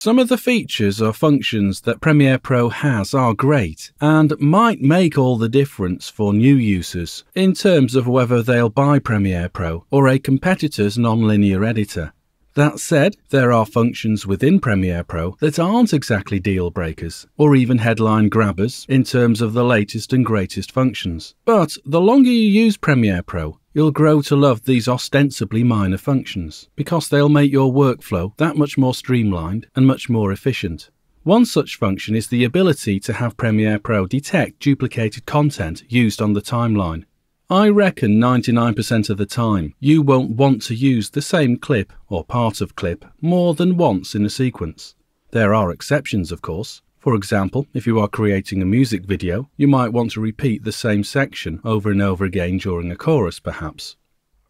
Some of the features or functions that Premiere Pro has are great and might make all the difference for new users in terms of whether they'll buy Premiere Pro or a competitor's non-linear editor. That said, there are functions within Premiere Pro that aren't exactly deal breakers or even headline grabbers in terms of the latest and greatest functions. But the longer you use Premiere Pro, you'll grow to love these ostensibly minor functions because they'll make your workflow that much more streamlined and much more efficient. One such function is the ability to have Premiere Pro detect duplicated content used on the timeline. I reckon 99% of the time you won't want to use the same clip or part of clip more than once in a sequence. There are exceptions, of course. For example, if you are creating a music video, you might want to repeat the same section over and over again during a chorus, perhaps.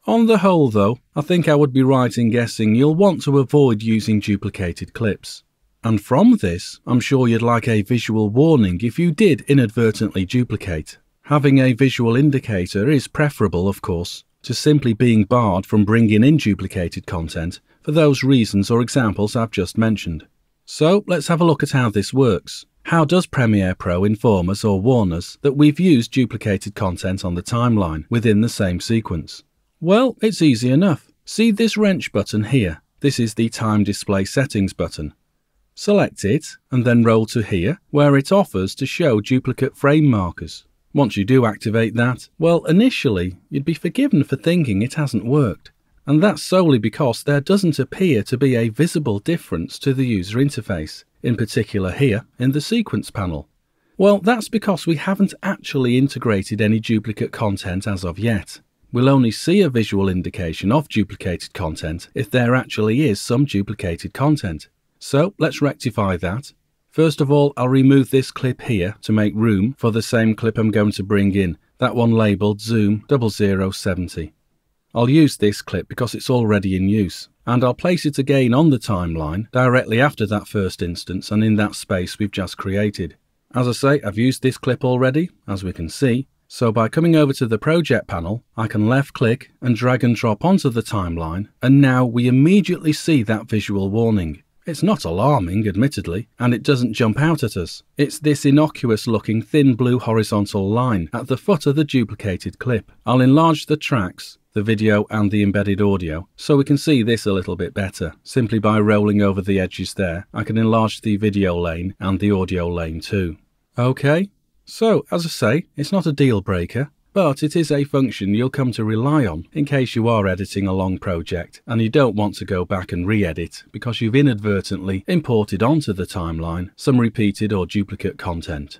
On the whole, though, I think I would be right in guessing you'll want to avoid using duplicated clips. And from this, I'm sure you'd like a visual warning if you did inadvertently duplicate. Having a visual indicator is preferable, of course, to simply being barred from bringing in duplicated content for those reasons or examples I've just mentioned. So let's have a look at how this works. How does Premiere Pro inform us or warn us that we've used duplicated content on the timeline within the same sequence? Well, it's easy enough. See this wrench button here? This is the Time Display Settings button. Select it and then roll to here, where it offers to show duplicate frame markers. Once you do activate that, well, initially, you'd be forgiven for thinking it hasn't worked. And that's solely because there doesn't appear to be a visible difference to the user interface, in particular here in the sequence panel. Well, that's because we haven't actually integrated any duplicate content as of yet. We'll only see a visual indication of duplicated content if there actually is some duplicated content. So let's rectify that. First of all, I'll remove this clip here to make room for the same clip I'm going to bring in, that one labelled Zoom 0070. I'll use this clip because it's already in use, and I'll place it again on the timeline directly after that first instance and in that space we've just created. As I say, I've used this clip already, as we can see, so by coming over to the project panel, I can left click and drag and drop onto the timeline, and now we immediately see that visual warning. It's not alarming, admittedly, and it doesn't jump out at us. It's this innocuous looking thin blue horizontal line at the foot of the duplicated clip. I'll enlarge the tracks, the video and the embedded audio, so we can see this a little bit better. Simply by rolling over the edges there, I can enlarge the video lane and the audio lane too. Okay, so as I say, it's not a deal breaker, but it is a function you'll come to rely on in case you are editing a long project and you don't want to go back and re-edit because you've inadvertently imported onto the timeline some repeated or duplicate content.